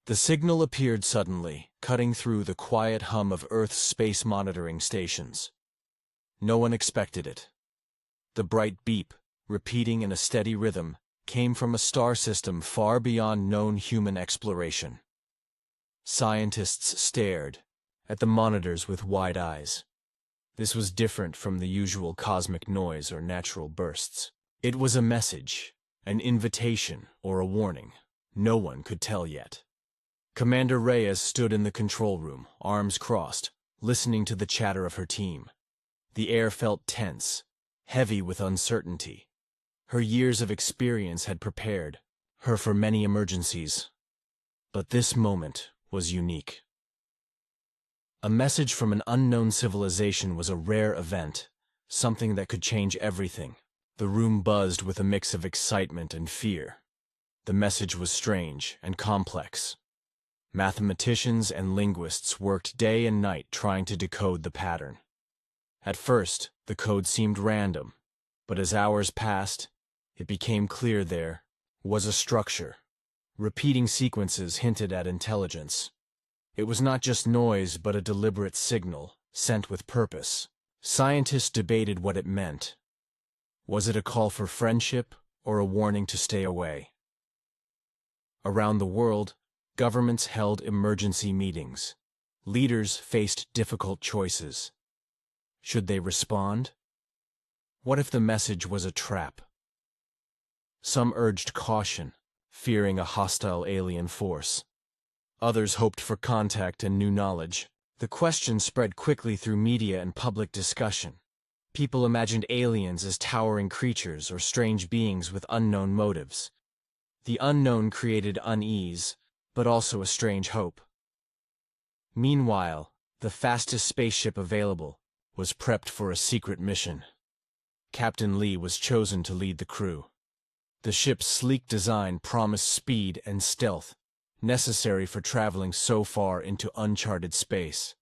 The signal appeared suddenly, cutting through the quiet hum of Earth's space monitoring stations. No one expected it. The bright beep, repeating in a steady rhythm, came from a star system far beyond known human exploration. Scientists stared at the monitors with wide eyes. This was different from the usual cosmic noise or natural bursts. It was a message, an invitation, or a warning. No one could tell yet. Commander Reyes stood in the control room, arms crossed, listening to the chatter of her team. The air felt tense, heavy with uncertainty. Her years of experience had prepared her for many emergencies. But this moment was unique. A message from an unknown civilization was a rare event, something that could change everything. The room buzzed with a mix of excitement and fear. The message was strange and complex. Mathematicians and linguists worked day and night trying to decode the pattern. At first, the code seemed random, but as hours passed, it became clear there was a structure. Repeating sequences hinted at intelligence. It was not just noise, but a deliberate signal, sent with purpose. Scientists debated what it meant. Was it a call for friendship, or a warning to stay away? Around the world, governments held emergency meetings. Leaders faced difficult choices. Should they respond? What if the message was a trap? Some urged caution, fearing a hostile alien force. Others hoped for contact and new knowledge. The question spread quickly through media and public discussion. People imagined aliens as towering creatures or strange beings with unknown motives. The unknown created unease, but also a strange hope. Meanwhile, the fastest spaceship available was prepped for a secret mission. Captain Lee was chosen to lead the crew. The ship's sleek design promised speed and stealth, necessary for traveling so far into uncharted space.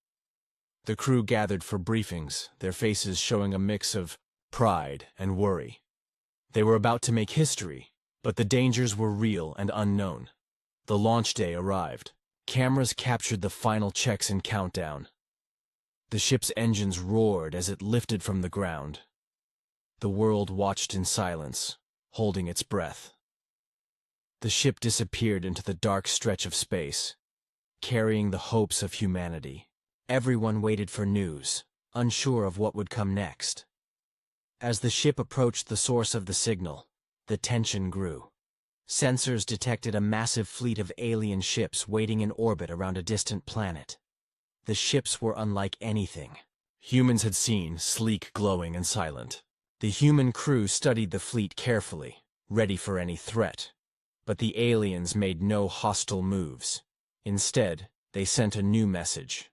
The crew gathered for briefings, their faces showing a mix of pride and worry. They were about to make history, but the dangers were real and unknown. The launch day arrived. Cameras captured the final checks and countdown. The ship's engines roared as it lifted from the ground. The world watched in silence, holding its breath. The ship disappeared into the dark stretch of space, carrying the hopes of humanity. Everyone waited for news, unsure of what would come next. As the ship approached the source of the signal, the tension grew. Sensors detected a massive fleet of alien ships waiting in orbit around a distant planet. The ships were unlike anything humans had seen, sleek, glowing, and silent. The human crew studied the fleet carefully, ready for any threat. But the aliens made no hostile moves. Instead, they sent a new message.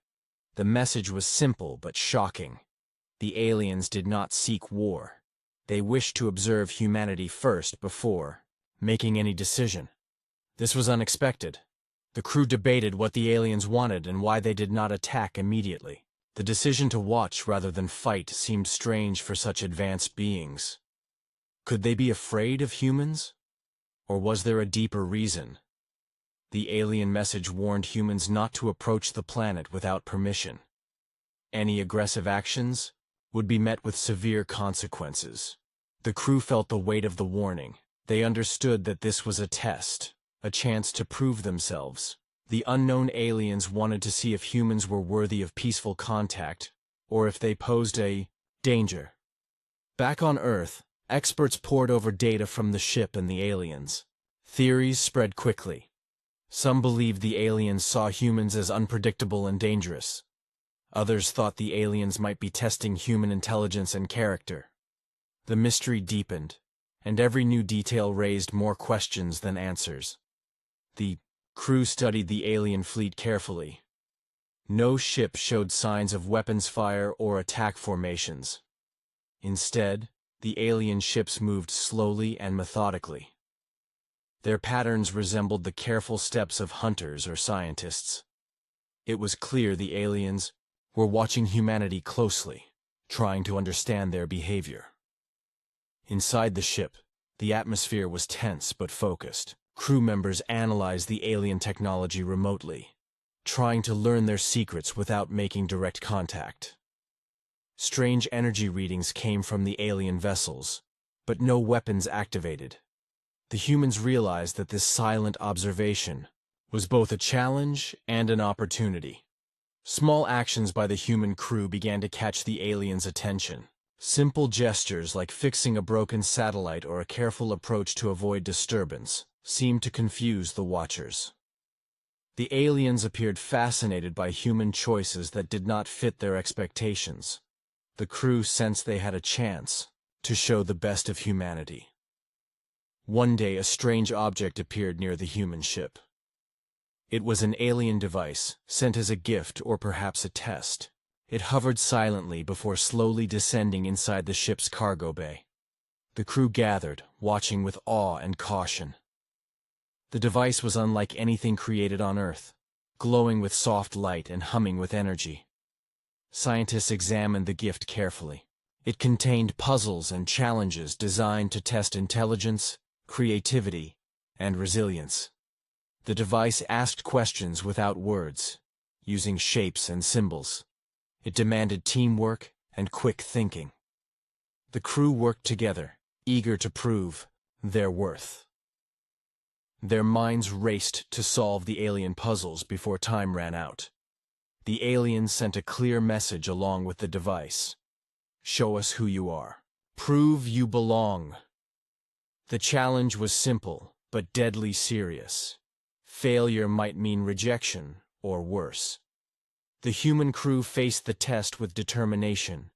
The message was simple but shocking. The aliens did not seek war. They wished to observe humanity first before making any decision. This was unexpected. The crew debated what the aliens wanted and why they did not attack immediately. The decision to watch rather than fight seemed strange for such advanced beings. Could they be afraid of humans? Or was there a deeper reason? The alien message warned humans not to approach the planet without permission. Any aggressive actions would be met with severe consequences. The crew felt the weight of the warning. They understood that this was a test, a chance to prove themselves. The unknown aliens wanted to see if humans were worthy of peaceful contact, or if they posed a danger. Back on Earth, experts pored over data from the ship and the aliens. Theories spread quickly. Some believed the aliens saw humans as unpredictable and dangerous. Others thought the aliens might be testing human intelligence and character. The mystery deepened, and every new detail raised more questions than answers. The crew studied the alien fleet carefully. No ship showed signs of weapons fire or attack formations. Instead, the alien ships moved slowly and methodically. Their patterns resembled the careful steps of hunters or scientists. It was clear the aliens were watching humanity closely, trying to understand their behavior. Inside the ship, the atmosphere was tense but focused. Crew members analyzed the alien technology remotely, trying to learn their secrets without making direct contact. Strange energy readings came from the alien vessels, but no weapons activated. The humans realized that this silent observation was both a challenge and an opportunity. Small actions by the human crew began to catch the aliens' attention. Simple gestures like fixing a broken satellite or a careful approach to avoid disturbance seemed to confuse the watchers. The aliens appeared fascinated by human choices that did not fit their expectations. The crew sensed they had a chance to show the best of humanity. One day, a strange object appeared near the human ship. It was an alien device, sent as a gift or perhaps a test. It hovered silently before slowly descending inside the ship's cargo bay. The crew gathered, watching with awe and caution. The device was unlike anything created on Earth, glowing with soft light and humming with energy. Scientists examined the gift carefully. It contained puzzles and challenges designed to test intelligence, creativity, and resilience. The device asked questions without words, using shapes and symbols. It demanded teamwork and quick thinking. The crew worked together, eager to prove their worth. Their minds raced to solve the alien puzzles before time ran out. The aliens sent a clear message along with the device. Show us who you are. Prove you belong. The challenge was simple, but deadly serious. Failure might mean rejection, or worse. The human crew faced the test with determination.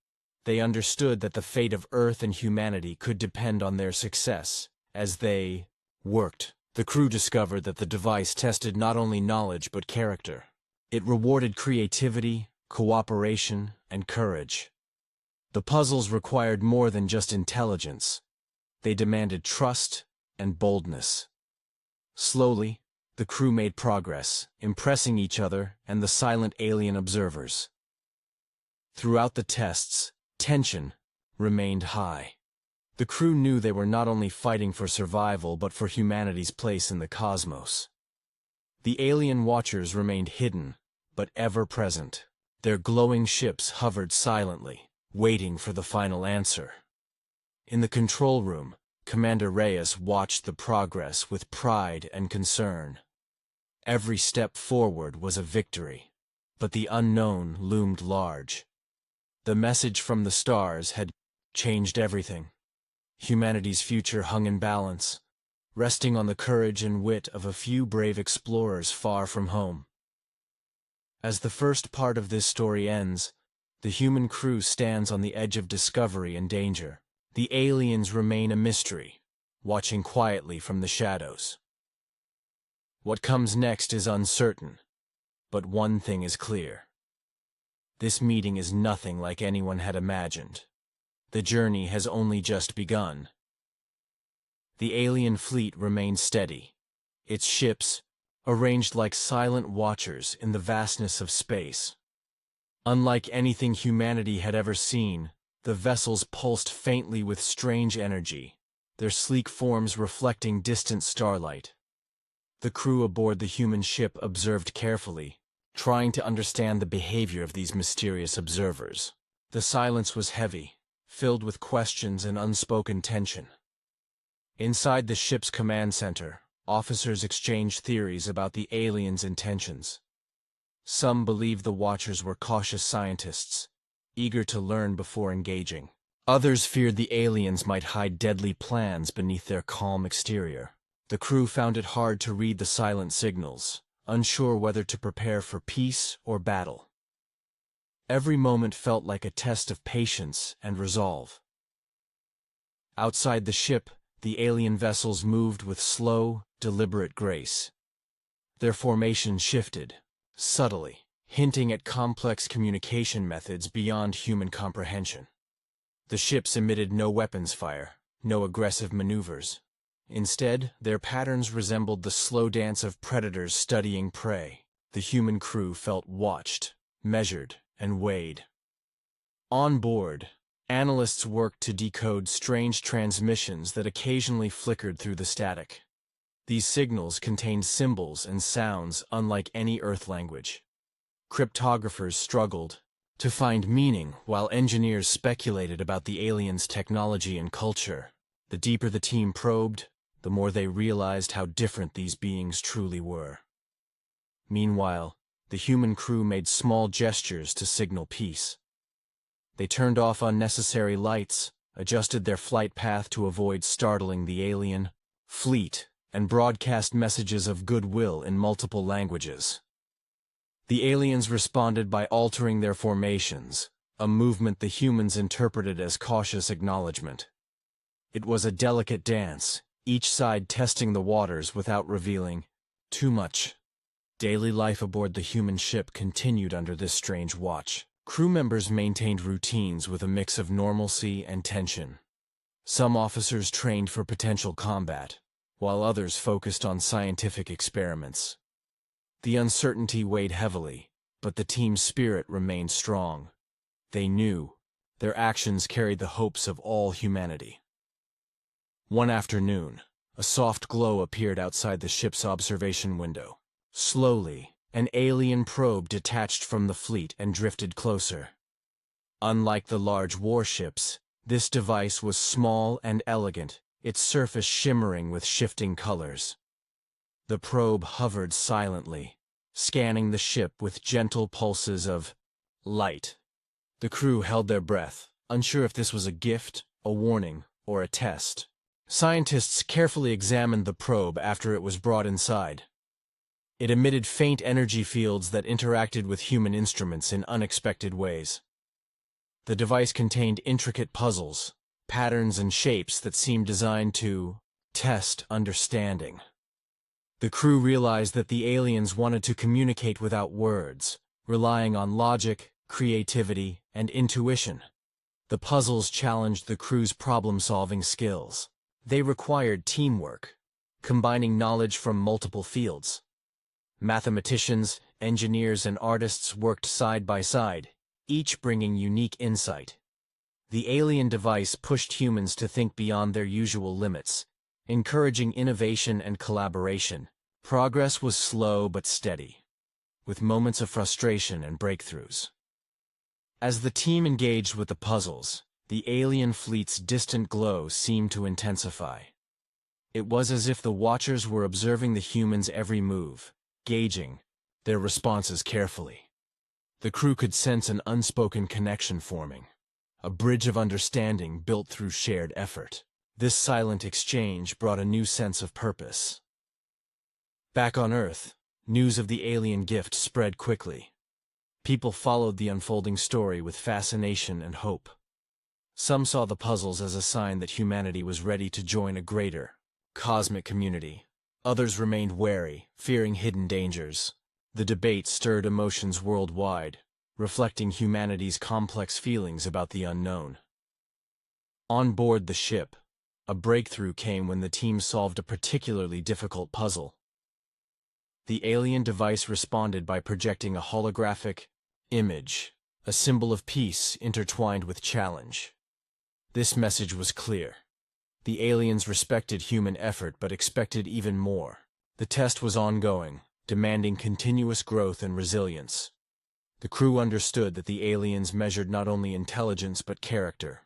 They understood that the fate of Earth and humanity could depend on their success. As they worked, the crew discovered that the device tested not only knowledge but character. It rewarded creativity, cooperation, and courage. The puzzles required more than just intelligence. They demanded trust and boldness. Slowly, the crew made progress, impressing each other and the silent alien observers. Throughout the tests, tension remained high. The crew knew they were not only fighting for survival but for humanity's place in the cosmos. The alien watchers remained hidden, but ever present. Their glowing ships hovered silently, waiting for the final answer. In the control room, Commander Reyes watched the progress with pride and concern. Every step forward was a victory, but the unknown loomed large. The message from the stars had changed everything. Humanity's future hung in balance, resting on the courage and wit of a few brave explorers far from home. As the first part of this story ends, the human crew stands on the edge of discovery and danger. The aliens remain a mystery, watching quietly from the shadows. What comes next is uncertain, but one thing is clear. This meeting is nothing like anyone had imagined. The journey has only just begun. The alien fleet remains steady, its ships arranged like silent watchers in the vastness of space. Unlike anything humanity had ever seen, the vessels pulsed faintly with strange energy, their sleek forms reflecting distant starlight. The crew aboard the human ship observed carefully, trying to understand the behavior of these mysterious observers. The silence was heavy, filled with questions and unspoken tension. Inside the ship's command center, officers exchanged theories about the aliens' intentions. Some believed the Watchers were cautious scientists, eager to learn before engaging. Others feared the aliens might hide deadly plans beneath their calm exterior. The crew found it hard to read the silent signals, unsure whether to prepare for peace or battle. Every moment felt like a test of patience and resolve. Outside the ship, the alien vessels moved with slow, deliberate grace. Their formation shifted, subtly, hinting at complex communication methods beyond human comprehension. The ships emitted no weapons fire, no aggressive maneuvers. Instead, their patterns resembled the slow dance of predators studying prey. The human crew felt watched, measured, and weighed. On board, analysts worked to decode strange transmissions that occasionally flickered through the static. These signals contained symbols and sounds unlike any Earth language. Cryptographers struggled to find meaning, while engineers speculated about the aliens' technology and culture. The deeper the team probed, the more they realized how different these beings truly were. Meanwhile, the human crew made small gestures to signal peace. They turned off unnecessary lights, adjusted their flight path to avoid startling the alien fleet, and broadcast messages of goodwill in multiple languages. The aliens responded by altering their formations, a movement the humans interpreted as cautious acknowledgement. It was a delicate dance, each side testing the waters without revealing too much. Daily life aboard the human ship continued under this strange watch. Crew members maintained routines with a mix of normalcy and tension. Some officers trained for potential combat, while others focused on scientific experiments. The uncertainty weighed heavily, but the team's spirit remained strong. They knew their actions carried the hopes of all humanity. One afternoon, a soft glow appeared outside the ship's observation window. Slowly, an alien probe detached from the fleet and drifted closer. Unlike the large warships, this device was small and elegant, its surface shimmering with shifting colors. The probe hovered silently, scanning the ship with gentle pulses of light. The crew held their breath, unsure if this was a gift, a warning, or a test. Scientists carefully examined the probe after it was brought inside. It emitted faint energy fields that interacted with human instruments in unexpected ways. The device contained intricate puzzles, patterns and shapes that seemed designed to test understanding. The crew realized that the aliens wanted to communicate without words, relying on logic, creativity, and intuition. The puzzles challenged the crew's problem-solving skills. They required teamwork, combining knowledge from multiple fields. Mathematicians, engineers, and artists worked side by side, each bringing unique insight. The alien device pushed humans to think beyond their usual limits, encouraging innovation and collaboration. Progress was slow but steady, with moments of frustration and breakthroughs. As the team engaged with the puzzles, the alien fleet's distant glow seemed to intensify. It was as if the Watchers were observing the humans' every move, gauging their responses carefully. The crew could sense an unspoken connection forming, a bridge of understanding built through shared effort. This silent exchange brought a new sense of purpose. Back on Earth, news of the alien gift spread quickly. People followed the unfolding story with fascination and hope. Some saw the puzzles as a sign that humanity was ready to join a greater, cosmic community. Others remained wary, fearing hidden dangers. The debate stirred emotions worldwide, reflecting humanity's complex feelings about the unknown. On board the ship, a breakthrough came when the team solved a particularly difficult puzzle. The alien device responded by projecting a holographic image, a symbol of peace intertwined with challenge. This message was clear. The aliens respected human effort but expected even more. The test was ongoing, demanding continuous growth and resilience. The crew understood that the aliens measured not only intelligence but character.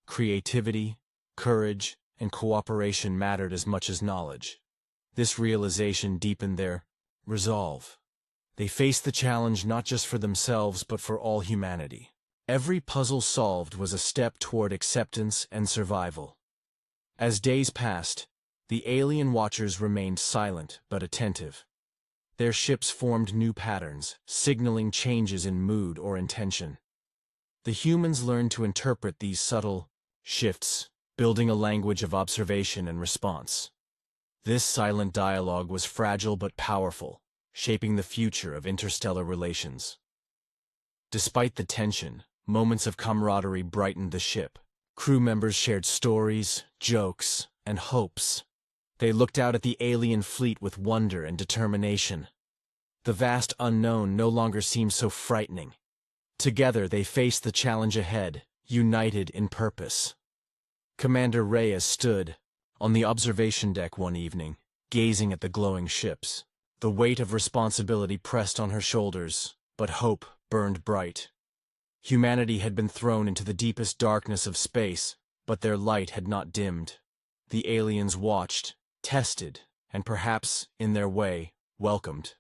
Creativity, courage, and cooperation mattered as much as knowledge. This realization deepened their resolve. They faced the challenge not just for themselves but for all humanity. Every puzzle solved was a step toward acceptance and survival. As days passed, the alien watchers remained silent but attentive. Their ships formed new patterns, signaling changes in mood or intention. The humans learned to interpret these subtle shifts, building a language of observation and response. This silent dialogue was fragile but powerful, shaping the future of interstellar relations. Despite the tension, moments of camaraderie brightened the ship. Crew members shared stories, jokes, and hopes. They looked out at the alien fleet with wonder and determination. The vast unknown no longer seemed so frightening. Together they faced the challenge ahead, united in purpose. Commander Reyes stood on the observation deck one evening, gazing at the glowing ships. The weight of responsibility pressed on her shoulders, but hope burned bright. Humanity had been thrown into the deepest darkness of space, but their light had not dimmed. The aliens watched, tested, and perhaps, in their way, welcomed.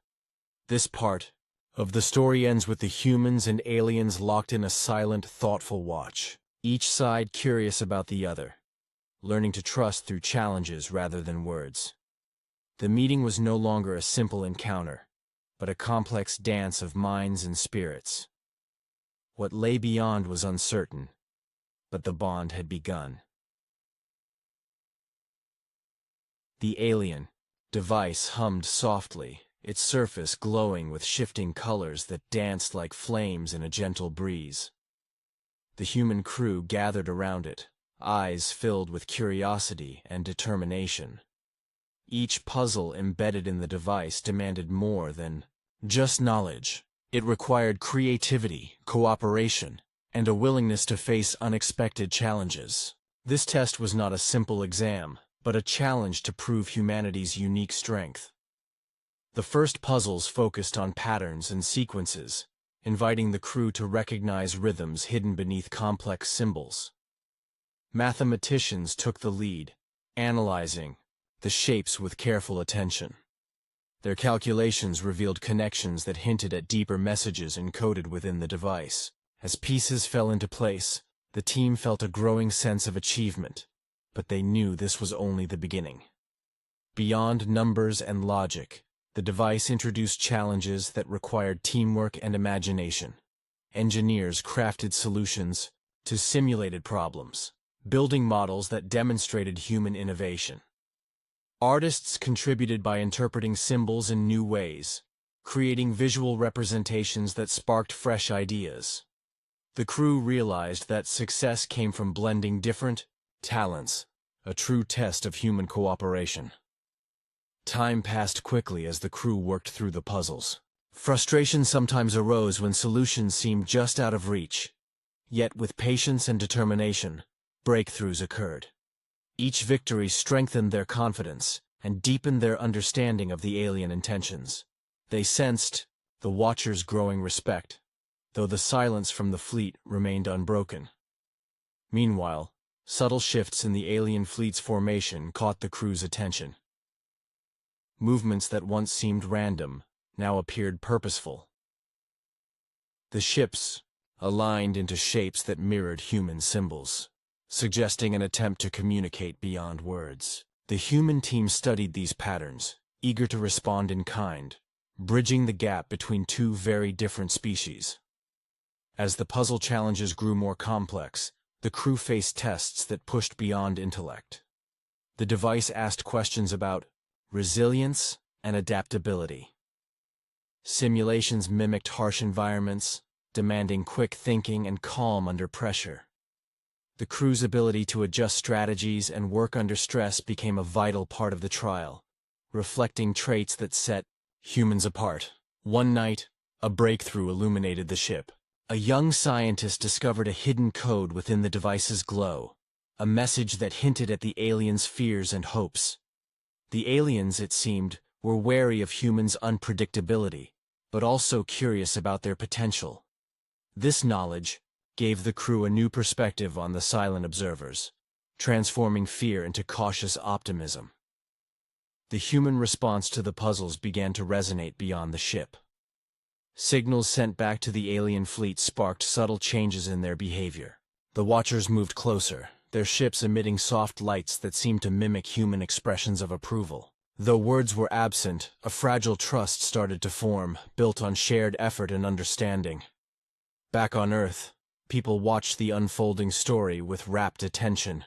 This part of the story ends with the humans and aliens locked in a silent, thoughtful watch, each side curious about the other, learning to trust through challenges rather than words. The meeting was no longer a simple encounter, but a complex dance of minds and spirits. What lay beyond was uncertain, but the bond had begun. The alien device hummed softly, its surface glowing with shifting colors that danced like flames in a gentle breeze. The human crew gathered around it, eyes filled with curiosity and determination. Each puzzle embedded in the device demanded more than just knowledge. It required creativity, cooperation, and a willingness to face unexpected challenges. This test was not a simple exam, but a challenge to prove humanity's unique strength. The first puzzles focused on patterns and sequences, inviting the crew to recognize rhythms hidden beneath complex symbols. Mathematicians took the lead, analyzing the shapes with careful attention. Their calculations revealed connections that hinted at deeper messages encoded within the device. As pieces fell into place, the team felt a growing sense of achievement, but they knew this was only the beginning. Beyond numbers and logic, the device introduced challenges that required teamwork and imagination. Engineers crafted solutions to simulated problems, building models that demonstrated human innovation. Artists contributed by interpreting symbols in new ways, creating visual representations that sparked fresh ideas. The crew realized that success came from blending different talents, a true test of human cooperation. Time passed quickly as the crew worked through the puzzles. Frustration sometimes arose when solutions seemed just out of reach. Yet with patience and determination, breakthroughs occurred. Each victory strengthened their confidence and deepened their understanding of the alien intentions. They sensed the Watchers' growing respect, though the silence from the fleet remained unbroken. Meanwhile, subtle shifts in the alien fleet's formation caught the crew's attention. Movements that once seemed random now appeared purposeful. The ships aligned into shapes that mirrored human symbols, suggesting an attempt to communicate beyond words. The human team studied these patterns, eager to respond in kind, bridging the gap between two very different species. As the puzzle challenges grew more complex, the crew faced tests that pushed beyond intellect. The device asked questions about resilience and adaptability. Simulations mimicked harsh environments, demanding quick thinking and calm under pressure. The crew's ability to adjust strategies and work under stress became a vital part of the trial, reflecting traits that set humans apart. One night, a breakthrough illuminated the ship. A young scientist discovered a hidden code within the device's glow, a message that hinted at the aliens' fears and hopes. The aliens, it seemed, were wary of humans' unpredictability, but also curious about their potential. This knowledge gave the crew a new perspective on the silent observers, transforming fear into cautious optimism. The human response to the puzzles began to resonate beyond the ship. Signals sent back to the alien fleet sparked subtle changes in their behavior. The Watchers moved closer, their ships emitting soft lights that seemed to mimic human expressions of approval. Though words were absent, a fragile trust started to form, built on shared effort and understanding. Back on Earth, people watched the unfolding story with rapt attention.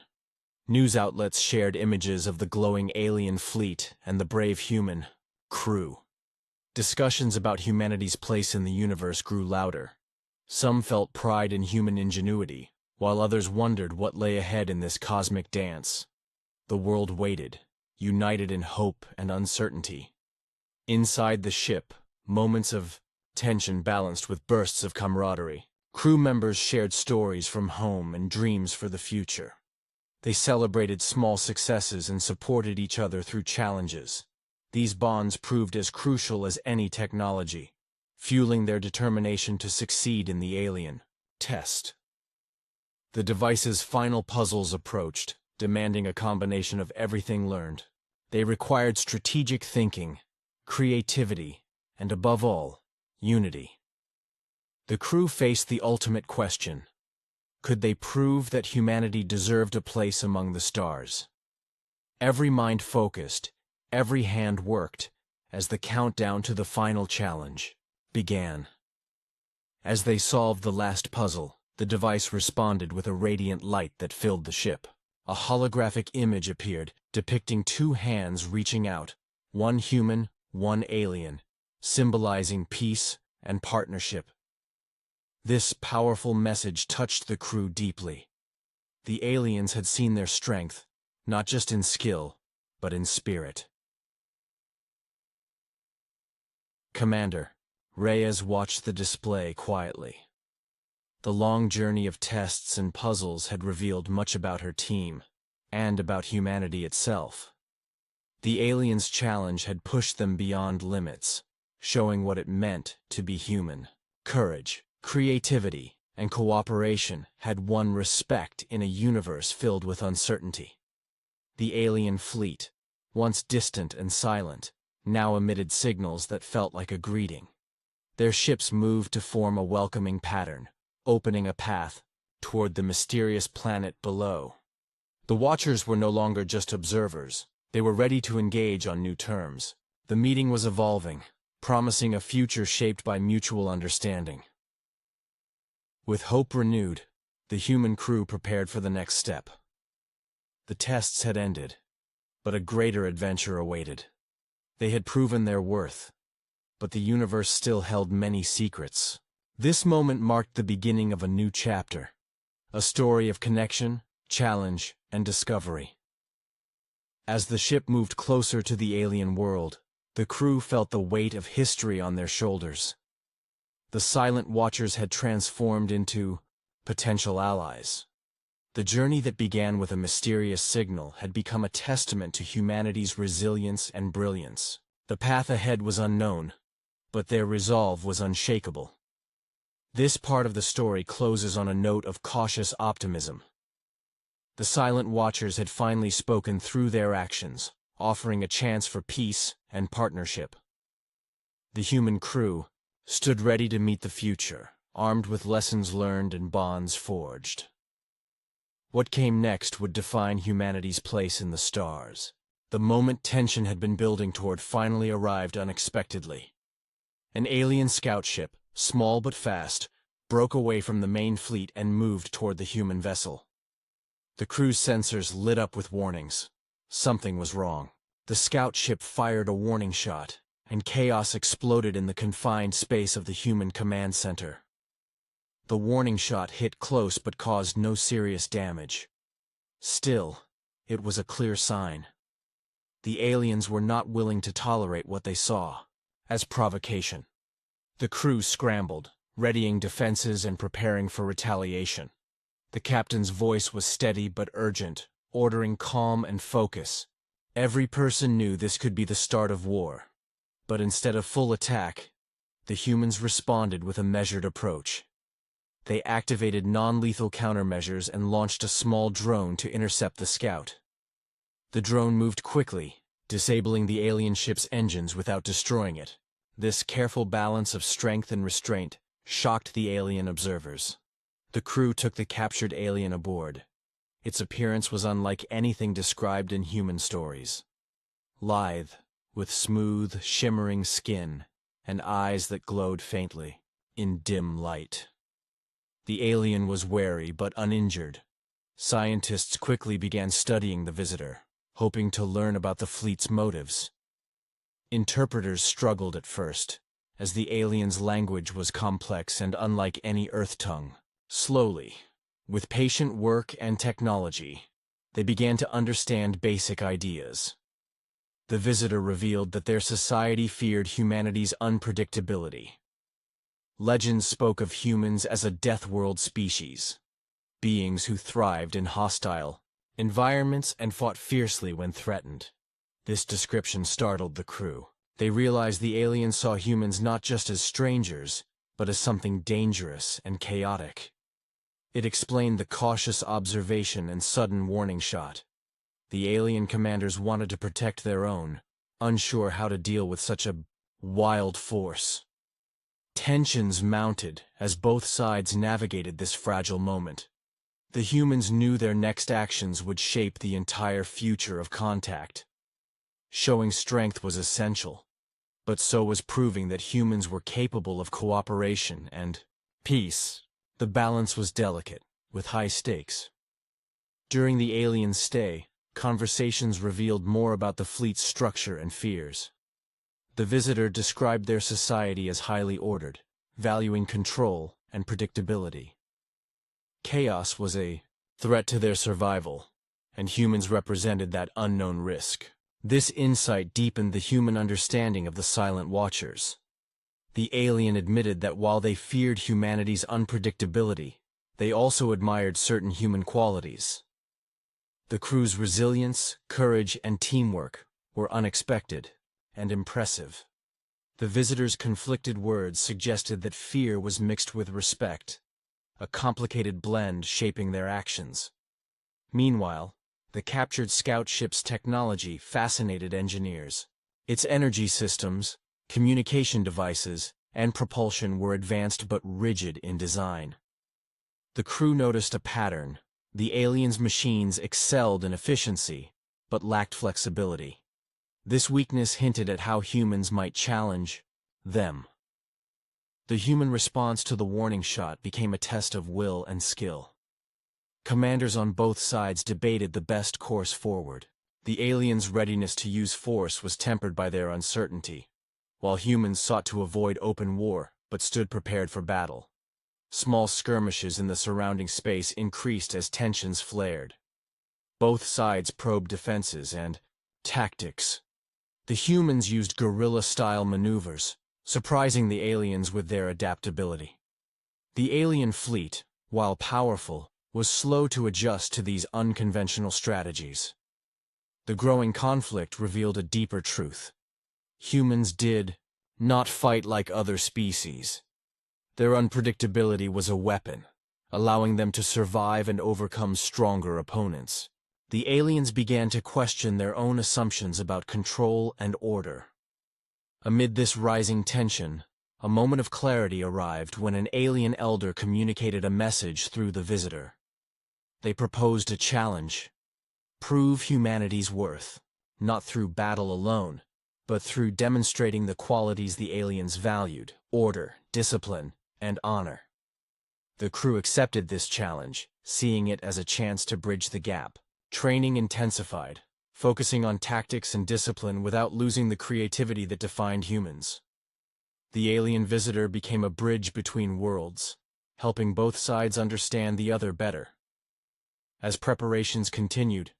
News outlets shared images of the glowing alien fleet and the brave human crew. Discussions about humanity's place in the universe grew louder. Some felt pride in human ingenuity, while others wondered what lay ahead in this cosmic dance. The world waited, united in hope and uncertainty. Inside the ship, moments of tension balanced with bursts of camaraderie. Crew members shared stories from home and dreams for the future. They celebrated small successes and supported each other through challenges, These bonds proved as crucial as any technology, fueling their determination to succeed in the alien test. The device's final puzzles approached, demanding a combination of everything learned. They required strategic thinking, creativity, and above all, unity. The crew faced the ultimate question. Could they prove that humanity deserved a place among the stars? Every mind focused, every hand worked, as the countdown to the final challenge began. As they solved the last puzzle, the device responded with a radiant light that filled the ship. A holographic image appeared, depicting two hands reaching out, one human, one alien, symbolizing peace and partnership. This powerful message touched the crew deeply. The aliens had seen their strength, not just in skill, but in spirit. Commander, Reyes watched the display quietly. The long journey of tests and puzzles had revealed much about her team, and about humanity itself. The aliens' challenge had pushed them beyond limits, showing what it meant to be human. Courage, creativity, and cooperation had won respect in a universe filled with uncertainty. The alien fleet, once distant and silent, now emitted signals that felt like a greeting. Their ships moved to form a welcoming pattern, opening a path toward the mysterious planet below. The Watchers were no longer just observers. They were ready to engage on new terms. The meeting was evolving, promising a future shaped by mutual understanding. With hope renewed, the human crew prepared for the next step. The tests had ended, but a greater adventure awaited. They had proven their worth, but the universe still held many secrets. This moment marked the beginning of a new chapter, a story of connection, challenge, and discovery. As the ship moved closer to the alien world, the crew felt the weight of history on their shoulders. The silent Watchers had transformed into potential allies. The journey that began with a mysterious signal had become a testament to humanity's resilience and brilliance. The path ahead was unknown, but their resolve was unshakable. This part of the story closes on a note of cautious optimism. The silent Watchers had finally spoken through their actions, offering a chance for peace and partnership. The human crew stood ready to meet the future, armed with lessons learned and bonds forged. What came next would define humanity's place in the stars. The moment tension had been building toward finally arrived unexpectedly. An alien scout ship, small but fast, broke away from the main fleet and moved toward the human vessel. The crew's sensors lit up with warnings. Something was wrong. The scout ship fired a warning shot, and chaos exploded in the confined space of the human command center. The warning shot hit close but caused no serious damage. Still, it was a clear sign. The aliens were not willing to tolerate what they saw as provocation. The crew scrambled, readying defenses and preparing for retaliation. The captain's voice was steady but urgent, ordering calm and focus. Every person knew this could be the start of war. But instead of full attack, the humans responded with a measured approach. They activated non-lethal countermeasures and launched a small drone to intercept the scout. The drone moved quickly, disabling the alien ship's engines without destroying it. This careful balance of strength and restraint shocked the alien observers. The crew took the captured alien aboard. Its appearance was unlike anything described in human stories. Lithe, with smooth, shimmering skin and eyes that glowed faintly in dim light. The alien was wary but uninjured. Scientists quickly began studying the visitor, hoping to learn about the fleet's motives. Interpreters struggled at first, as the alien's language was complex and unlike any Earth tongue. Slowly, with patient work and technology, they began to understand basic ideas. The visitor revealed that their society feared humanity's unpredictability. Legends spoke of humans as a death world species, beings who thrived in hostile environments and fought fiercely when threatened. This description startled the crew. They realized the aliens saw humans not just as strangers, but as something dangerous and chaotic. It explained the cautious observation and sudden warning shot. The alien commanders wanted to protect their own, unsure how to deal with such a wild force. Tensions mounted as both sides navigated this fragile moment. The humans knew their next actions would shape the entire future of contact. Showing strength was essential, but so was proving that humans were capable of cooperation and peace. The balance was delicate, with high stakes. During the aliens' stay, conversations revealed more about the fleet's structure and fears. The visitor described their society as highly ordered, valuing control and predictability. Chaos was a threat to their survival, and humans represented that unknown risk. This insight deepened the human understanding of the Silent Watchers. The alien admitted that while they feared humanity's unpredictability, they also admired certain human qualities. The crew's resilience, courage, and teamwork were unexpected and impressive. The visitors' conflicted words suggested that fear was mixed with respect, a complicated blend shaping their actions. Meanwhile, the captured scout ship's technology fascinated engineers. Its energy systems, communication devices, and propulsion were advanced but rigid in design. The crew noticed a pattern. The aliens' machines excelled in efficiency, but lacked flexibility. This weakness hinted at how humans might challenge them. The human response to the warning shot became a test of will and skill. Commanders on both sides debated the best course forward. The aliens' readiness to use force was tempered by their uncertainty, while humans sought to avoid open war but stood prepared for battle. Small skirmishes in the surrounding space increased as tensions flared. Both sides probed defenses and tactics. The humans used guerrilla-style maneuvers, surprising the aliens with their adaptability. The alien fleet, while powerful, was slow to adjust to these unconventional strategies. The growing conflict revealed a deeper truth. Humans did not fight like other species. Their unpredictability was a weapon, allowing them to survive and overcome stronger opponents. The aliens began to question their own assumptions about control and order. Amid this rising tension, a moment of clarity arrived when an alien elder communicated a message through the visitor. They proposed a challenge: prove humanity's worth, not through battle alone, but through demonstrating the qualities the aliens valued: order, discipline, and honor. The crew accepted this challenge, seeing it as a chance to bridge the gap. Training intensified, focusing on tactics and discipline without losing the creativity that defined humans. The alien visitor became a bridge between worlds, helping both sides understand the other better. As preparations continued,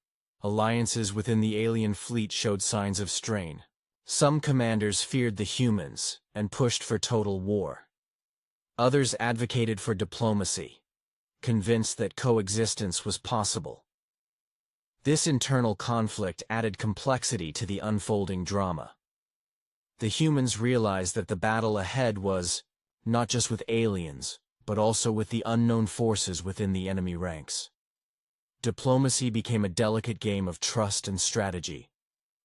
alliances within the alien fleet showed signs of strain. Some commanders feared the humans and pushed for total war. Others advocated for diplomacy, convinced that coexistence was possible. This internal conflict added complexity to the unfolding drama. The humans realized that the battle ahead was not just with aliens, but also with the unknown forces within the enemy ranks. Diplomacy became a delicate game of trust and strategy,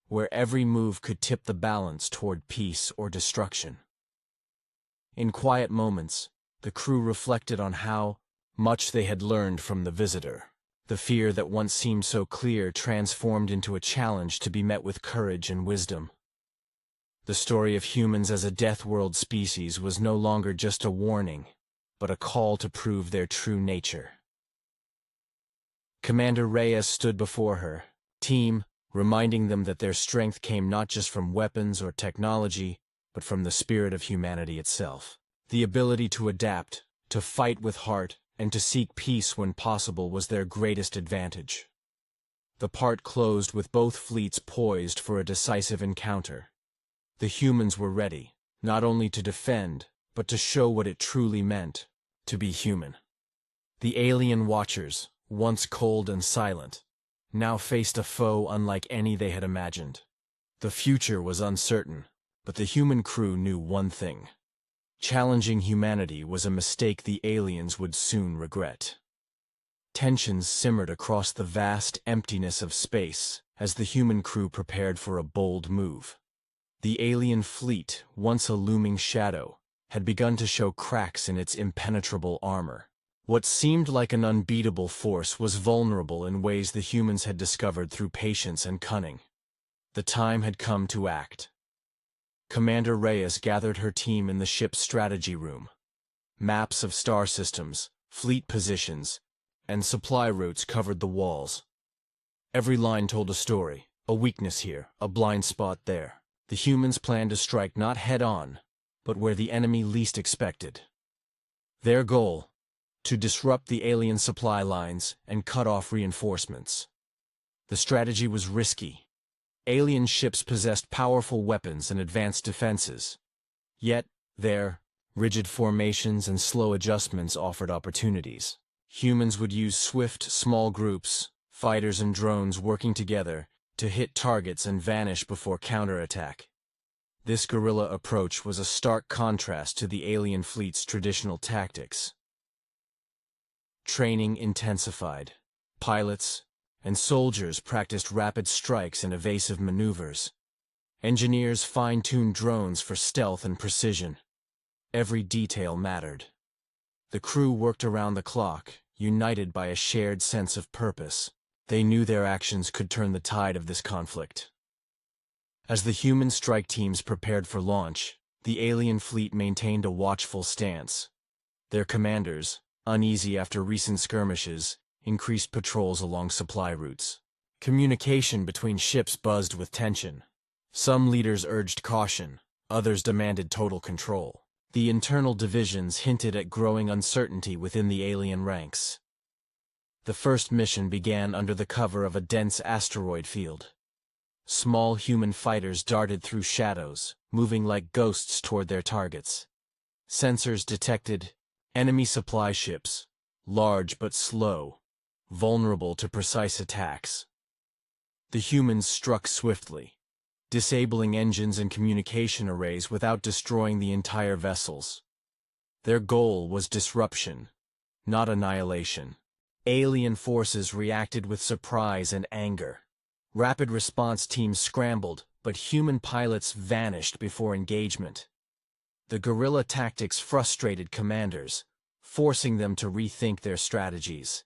where every move could tip the balance toward peace or destruction. In quiet moments, the crew reflected on how much they had learned from the visitor. The fear that once seemed so clear transformed into a challenge to be met with courage and wisdom. The story of humans as a death world species was no longer just a warning, but a call to prove their true nature. Commander Reyes stood before her team, reminding them that their strength came not just from weapons or technology, but from the spirit of humanity itself. The ability to adapt, to fight with heart, and to seek peace when possible was their greatest advantage. The part closed with both fleets poised for a decisive encounter. The humans were ready, not only to defend, but to show what it truly meant to be human. The alien watchers, once cold and silent, now faced a foe unlike any they had imagined. The future was uncertain, but the human crew knew one thing. Challenging humanity was a mistake the aliens would soon regret. Tensions simmered across the vast emptiness of space as the human crew prepared for a bold move. The alien fleet, once a looming shadow, had begun to show cracks in its impenetrable armor. What seemed like an unbeatable force was vulnerable in ways the humans had discovered through patience and cunning. The time had come to act. Commander Reyes gathered her team in the ship's strategy room. Maps of star systems, fleet positions, and supply routes covered the walls. Every line told a story, a weakness here, a blind spot there. The humans planned to strike not head-on, but where the enemy least expected. Their goal: to disrupt the alien supply lines and cut off reinforcements. The strategy was risky. Alien ships possessed powerful weapons and advanced defenses. Yet, their rigid formations and slow adjustments offered opportunities. Humans would use swift, small groups, fighters and drones working together, to hit targets and vanish before counterattack. This guerrilla approach was a stark contrast to the alien fleet's traditional tactics. Training intensified. Pilots and soldiers practiced rapid strikes and evasive maneuvers. Engineers fine-tuned drones for stealth and precision. Every detail mattered. The crew worked around the clock, united by a shared sense of purpose. They knew their actions could turn the tide of this conflict. As the human strike teams prepared for launch, the alien fleet maintained a watchful stance. Their commanders, uneasy after recent skirmishes, increased patrols along supply routes. Communication between ships buzzed with tension. Some leaders urged caution, others demanded total control. The internal divisions hinted at growing uncertainty within the alien ranks. The first mission began under the cover of a dense asteroid field. Small human fighters darted through shadows, moving like ghosts toward their targets. Sensors detected enemy supply ships, large but slow, vulnerable to precise attacks. The humans struck swiftly, disabling engines and communication arrays without destroying the entire vessels. Their goal was disruption, not annihilation. Alien forces reacted with surprise and anger. Rapid response teams scrambled, but human pilots vanished before engagement. The guerrilla tactics frustrated commanders, forcing them to rethink their strategies.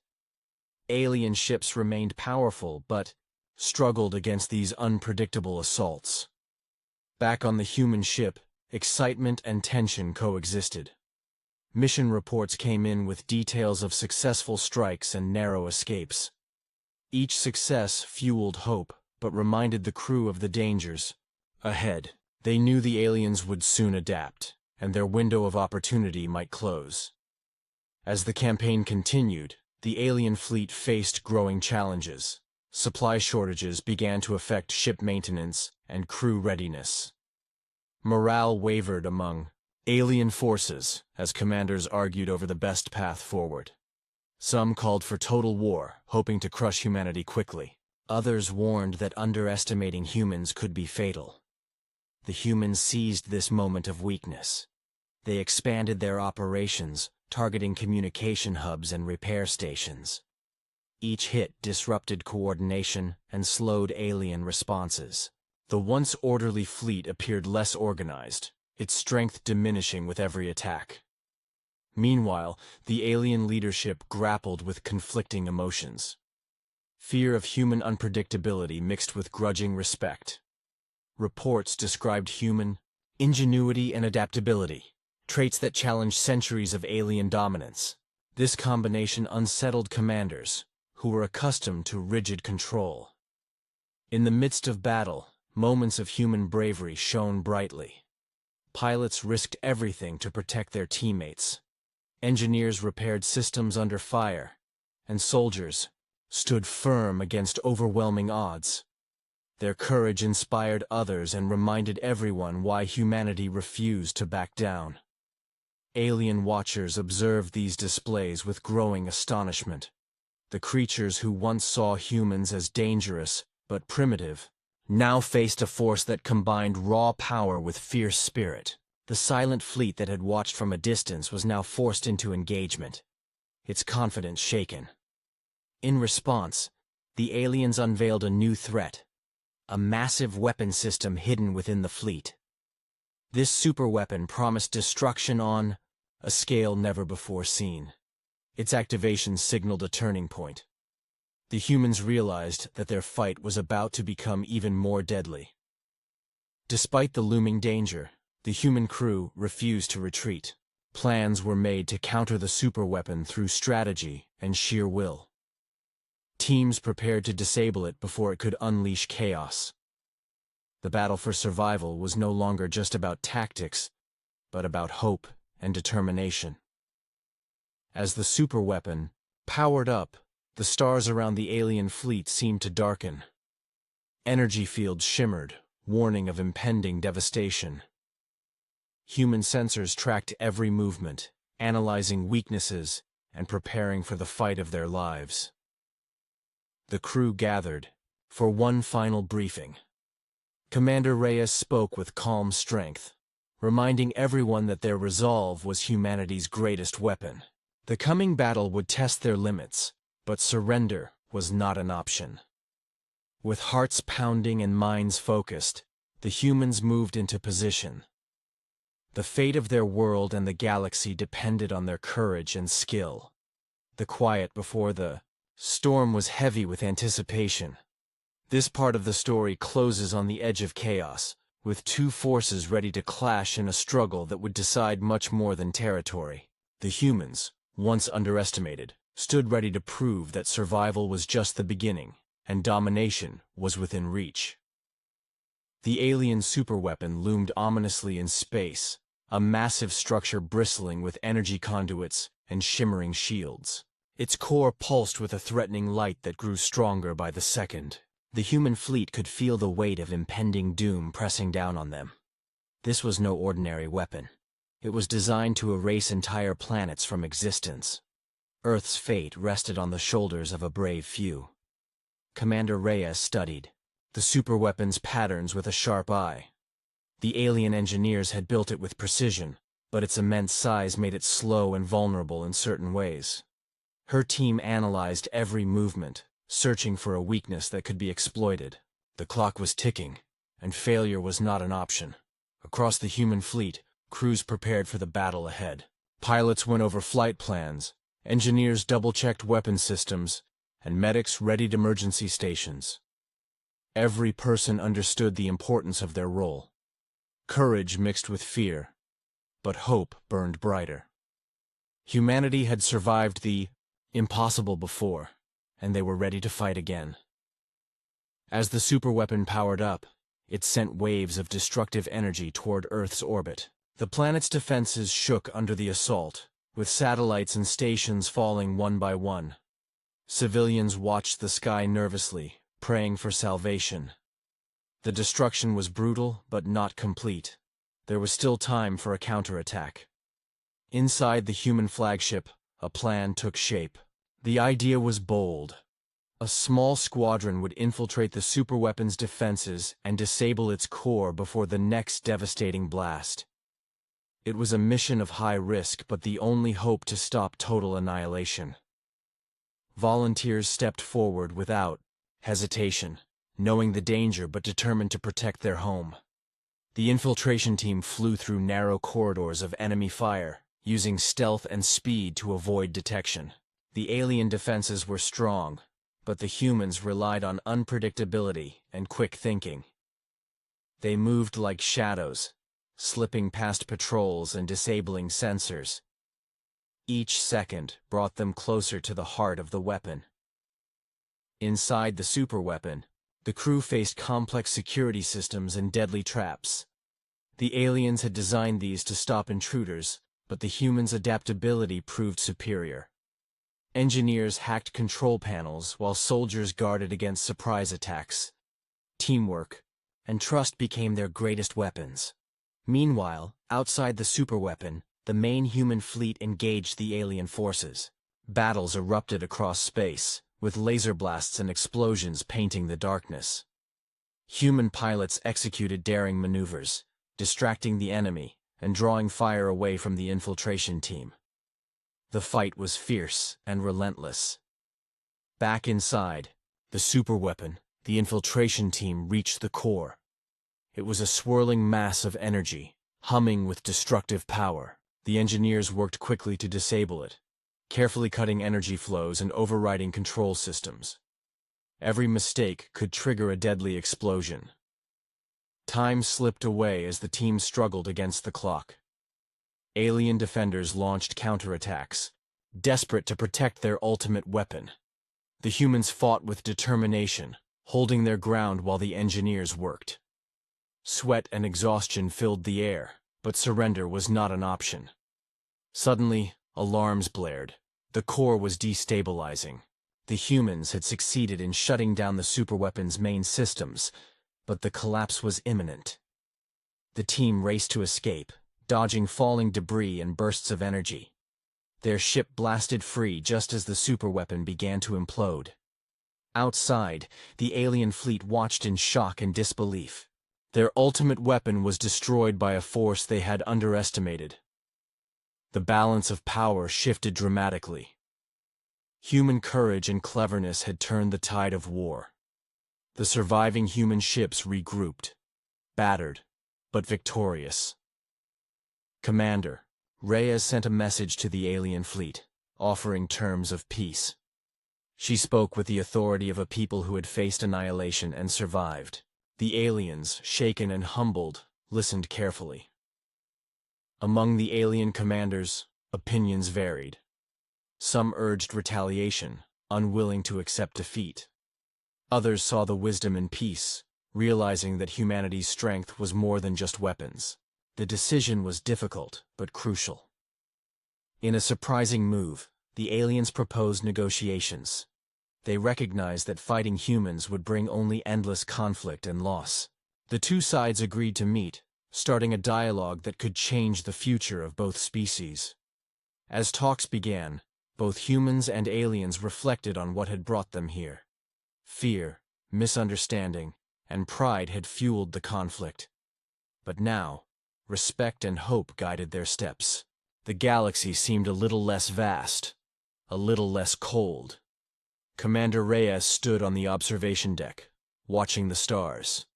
Alien ships remained powerful, but struggled against these unpredictable assaults. Back on the human ship, excitement and tension coexisted. Mission reports came in with details of successful strikes and narrow escapes. Each success fueled hope, but reminded the crew of the dangers ahead. They knew the aliens would soon adapt, and their window of opportunity might close. As the campaign continued, the alien fleet faced growing challenges. Supply shortages began to affect ship maintenance and crew readiness. Morale wavered among alien forces as commanders argued over the best path forward. Some called for total war, hoping to crush humanity quickly. Others warned that underestimating humans could be fatal. The humans seized this moment of weakness. They expanded their operations, targeting communication hubs and repair stations. Each hit disrupted coordination and slowed alien responses. The once orderly fleet appeared less organized, its strength diminishing with every attack. Meanwhile, the alien leadership grappled with conflicting emotions. Fear of human unpredictability mixed with grudging respect. Reports described human ingenuity and adaptability, traits that challenged centuries of alien dominance. This combination unsettled commanders, who were accustomed to rigid control. In the midst of battle, moments of human bravery shone brightly. Pilots risked everything to protect their teammates. Engineers repaired systems under fire, and soldiers stood firm against overwhelming odds. Their courage inspired others and reminded everyone why humanity refused to back down. Alien watchers observed these displays with growing astonishment. The creatures who once saw humans as dangerous but primitive now faced a force that combined raw power with fierce spirit. The silent fleet that had watched from a distance was now forced into engagement, its confidence shaken. In response, the aliens unveiled a new threat, a massive weapon system hidden within the fleet. This superweapon promised destruction on a scale never before seen. Its activation signaled a turning point. The humans realized that their fight was about to become even more deadly. Despite the looming danger, the human crew refused to retreat. Plans were made to counter the superweapon through strategy and sheer will. Teams prepared to disable it before it could unleash chaos. The battle for survival was no longer just about tactics, but about hope and determination. As the superweapon powered up, the stars around the alien fleet seemed to darken. Energy fields shimmered, warning of impending devastation. Human sensors tracked every movement, analyzing weaknesses and preparing for the fight of their lives. The crew gathered for one final briefing. Commander Reyes spoke with calm strength, reminding everyone that their resolve was humanity's greatest weapon. The coming battle would test their limits, but surrender was not an option. With hearts pounding and minds focused, the humans moved into position. The fate of their world and the galaxy depended on their courage and skill. The quiet before the storm was heavy with anticipation. This part of the story closes on the edge of chaos, with two forces ready to clash in a struggle that would decide much more than territory. The humans, once underestimated, stood ready to prove that survival was just the beginning, and domination was within reach. The alien superweapon loomed ominously in space, a massive structure bristling with energy conduits and shimmering shields. Its core pulsed with a threatening light that grew stronger by the second. The human fleet could feel the weight of impending doom pressing down on them. This was no ordinary weapon. It was designed to erase entire planets from existence. Earth's fate rested on the shoulders of a brave few. Commander Reyes studied the superweapon's patterns with a sharp eye. The alien engineers had built it with precision, but its immense size made it slow and vulnerable in certain ways. Her team analyzed every movement, searching for a weakness that could be exploited. The clock was ticking, and failure was not an option. Across the human fleet, crews prepared for the battle ahead. Pilots went over flight plans, engineers double-checked weapon systems, and medics readied emergency stations. Every person understood the importance of their role. Courage mixed with fear, but hope burned brighter. Humanity had survived the impossible before, and they were ready to fight again. As the superweapon powered up, it sent waves of destructive energy toward Earth's orbit. The planet's defenses shook under the assault, with satellites and stations falling one by one. Civilians watched the sky nervously, praying for salvation. The destruction was brutal, but not complete. There was still time for a counterattack. Inside the human flagship, a plan took shape. The idea was bold. A small squadron would infiltrate the superweapon's defenses and disable its core before the next devastating blast. It was a mission of high risk, but the only hope to stop total annihilation. Volunteers stepped forward without hesitation, knowing the danger but determined to protect their home. The infiltration team flew through narrow corridors of enemy fire, using stealth and speed to avoid detection. The alien defenses were strong, but the humans relied on unpredictability and quick thinking. They moved like shadows, slipping past patrols and disabling sensors. Each second brought them closer to the heart of the weapon. Inside the superweapon, the crew faced complex security systems and deadly traps. The aliens had designed these to stop intruders, but the humans' adaptability proved superior. Engineers hacked control panels while soldiers guarded against surprise attacks. Teamwork and trust became their greatest weapons. Meanwhile, outside the superweapon, the main human fleet engaged the alien forces. Battles erupted across space, with laser blasts and explosions painting the darkness. Human pilots executed daring maneuvers, distracting the enemy and drawing fire away from the infiltration team. The fight was fierce and relentless. Back inside, the superweapon, the infiltration team reached the core. It was a swirling mass of energy, humming with destructive power. The engineers worked quickly to disable it, carefully cutting energy flows and overriding control systems. Every mistake could trigger a deadly explosion. Time slipped away as the team struggled against the clock. Alien defenders launched counterattacks, desperate to protect their ultimate weapon. The humans fought with determination, holding their ground while the engineers worked. Sweat and exhaustion filled the air, but surrender was not an option. Suddenly, alarms blared. The core was destabilizing. The humans had succeeded in shutting down the superweapon's main systems, but the collapse was imminent. The team raced to escape, dodging falling debris and bursts of energy. Their ship blasted free just as the superweapon began to implode. Outside, the alien fleet watched in shock and disbelief. Their ultimate weapon was destroyed by a force they had underestimated. The balance of power shifted dramatically. Human courage and cleverness had turned the tide of war. The surviving human ships regrouped, battered, but victorious. Commander, Reyes sent a message to the alien fleet, offering terms of peace. She spoke with the authority of a people who had faced annihilation and survived. The aliens, shaken and humbled, listened carefully. Among the alien commanders, opinions varied. Some urged retaliation, unwilling to accept defeat. Others saw the wisdom in peace, realizing that humanity's strength was more than just weapons. The decision was difficult, but crucial. In a surprising move, the aliens proposed negotiations. They recognized that fighting humans would bring only endless conflict and loss. The two sides agreed to meet, starting a dialogue that could change the future of both species. As talks began, both humans and aliens reflected on what had brought them here. Fear, misunderstanding, and pride had fueled the conflict. But now, respect and hope guided their steps. The galaxy seemed a little less vast, a little less cold. Commander Reyes stood on the observation deck, watching the stars.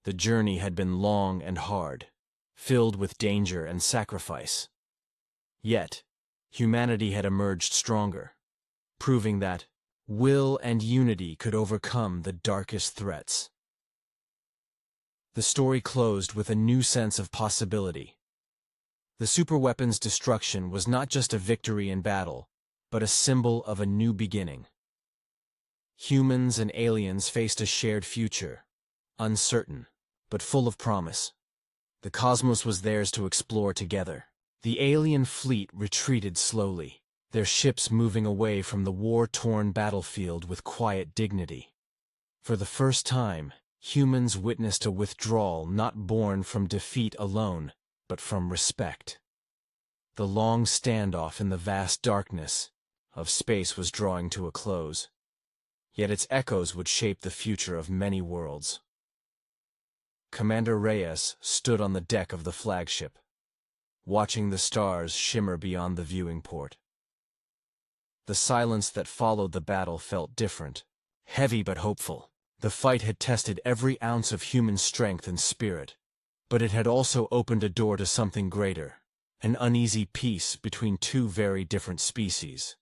The journey had been long and hard, filled with danger and sacrifice. Yet, humanity had emerged stronger, proving that will and unity could overcome the darkest threats. The story closed with a new sense of possibility. The superweapon's destruction was not just a victory in battle, but a symbol of a new beginning. Humans and aliens faced a shared future, uncertain, but full of promise. The cosmos was theirs to explore together. The alien fleet retreated slowly, their ships moving away from the war-torn battlefield with quiet dignity. For the first time, humans witnessed a withdrawal not born from defeat alone, but from respect. The long standoff in the vast darkness of space was drawing to a close, yet its echoes would shape the future of many worlds. Commander Reyes stood on the deck of the flagship, watching the stars shimmer beyond the viewing port. The silence that followed the battle felt different, heavy but hopeful. The fight had tested every ounce of human strength and spirit, but it had also opened a door to something greater, an uneasy peace between two very different species.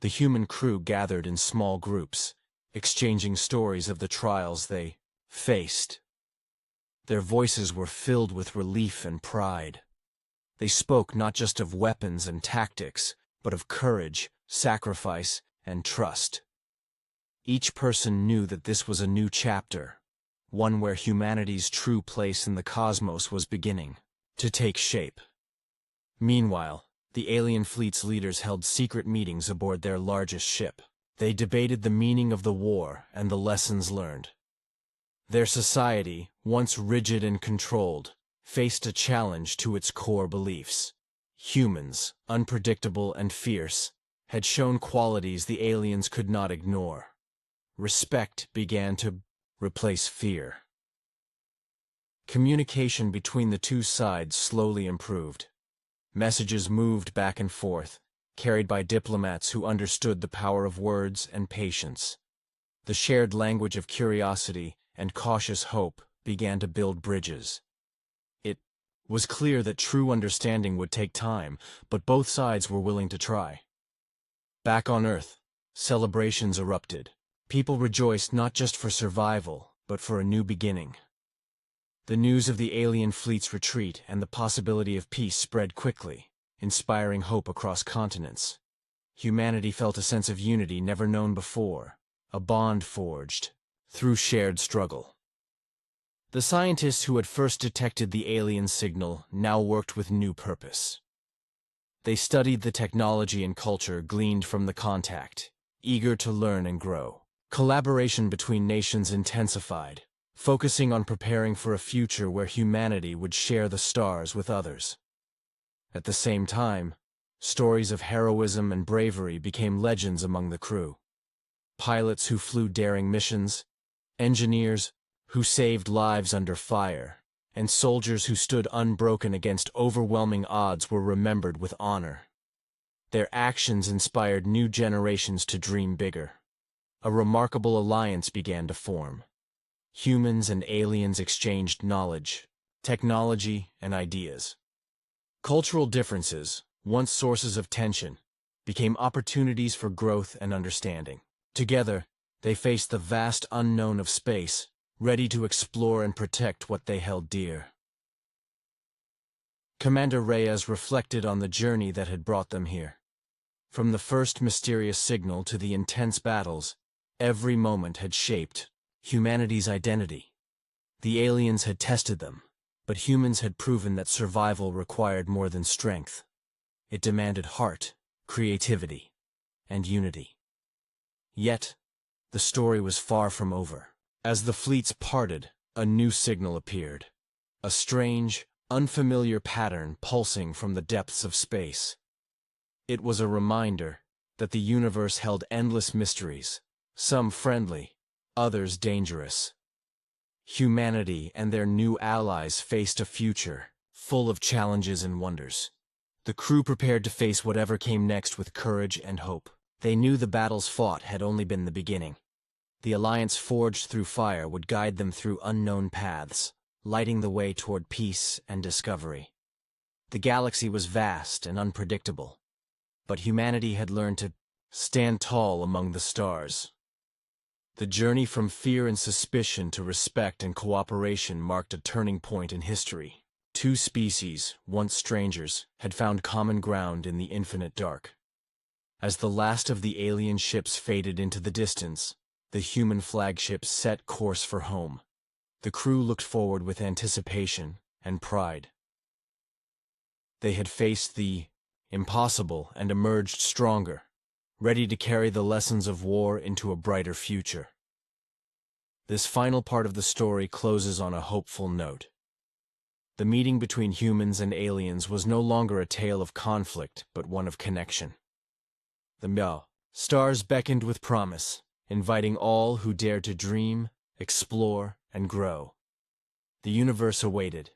The human crew gathered in small groups, exchanging stories of the trials they faced. Their voices were filled with relief and pride. They spoke not just of weapons and tactics, but of courage, sacrifice, and trust. Each person knew that this was a new chapter, one where humanity's true place in the cosmos was beginning to take shape. Meanwhile, the alien fleet's leaders held secret meetings aboard their largest ship. They debated the meaning of the war and the lessons learned. Their society, once rigid and controlled, faced a challenge to its core beliefs. Humans, unpredictable and fierce, had shown qualities the aliens could not ignore. Respect began to replace fear. Communication between the two sides slowly improved. Messages moved back and forth, carried by diplomats who understood the power of words and patience. The shared language of curiosity and cautious hope began to build bridges. It was clear that true understanding would take time, but both sides were willing to try. Back on Earth, celebrations erupted. People rejoiced not just for survival, but for a new beginning. The news of the alien fleet's retreat and the possibility of peace spread quickly, inspiring hope across continents. Humanity felt a sense of unity never known before, a bond forged through shared struggle. The scientists who had first detected the alien signal now worked with new purpose. They studied the technology and culture gleaned from the contact, eager to learn and grow. Collaboration between nations intensified, focusing on preparing for a future where humanity would share the stars with others. At the same time, stories of heroism and bravery became legends among the crew. Pilots who flew daring missions, engineers who saved lives under fire, and soldiers who stood unbroken against overwhelming odds were remembered with honor. Their actions inspired new generations to dream bigger. A remarkable alliance began to form. Humans and aliens exchanged knowledge, technology, and ideas. Cultural differences, once sources of tension, became opportunities for growth and understanding. Together, they faced the vast unknown of space, ready to explore and protect what they held dear. Commander Reyes reflected on the journey that had brought them here. From the first mysterious signal to the intense battles, every moment had shaped humanity's identity. The aliens had tested them, but humans had proven that survival required more than strength. It demanded heart, creativity, and unity. Yet, the story was far from over. As the fleets parted, a new signal appeared. A strange, unfamiliar pattern pulsing from the depths of space. It was a reminder that the universe held endless mysteries, some friendly, others dangerous. Humanity and their new allies faced a future full of challenges and wonders. The crew prepared to face whatever came next with courage and hope. They knew the battles fought had only been the beginning. The alliance forged through fire would guide them through unknown paths, lighting the way toward peace and discovery. The galaxy was vast and unpredictable, but humanity had learned to stand tall among the stars. The journey from fear and suspicion to respect and cooperation marked a turning point in history. Two species, once strangers, had found common ground in the infinite dark. As the last of the alien ships faded into the distance, the human flagship set course for home. The crew looked forward with anticipation and pride. They had faced the impossible and emerged stronger, ready to carry the lessons of war into a brighter future. This final part of the story closes on a hopeful note. The meeting between humans and aliens was no longer a tale of conflict, but one of connection. The stars beckoned with promise, inviting all who dared to dream, explore, and grow. The universe awaited,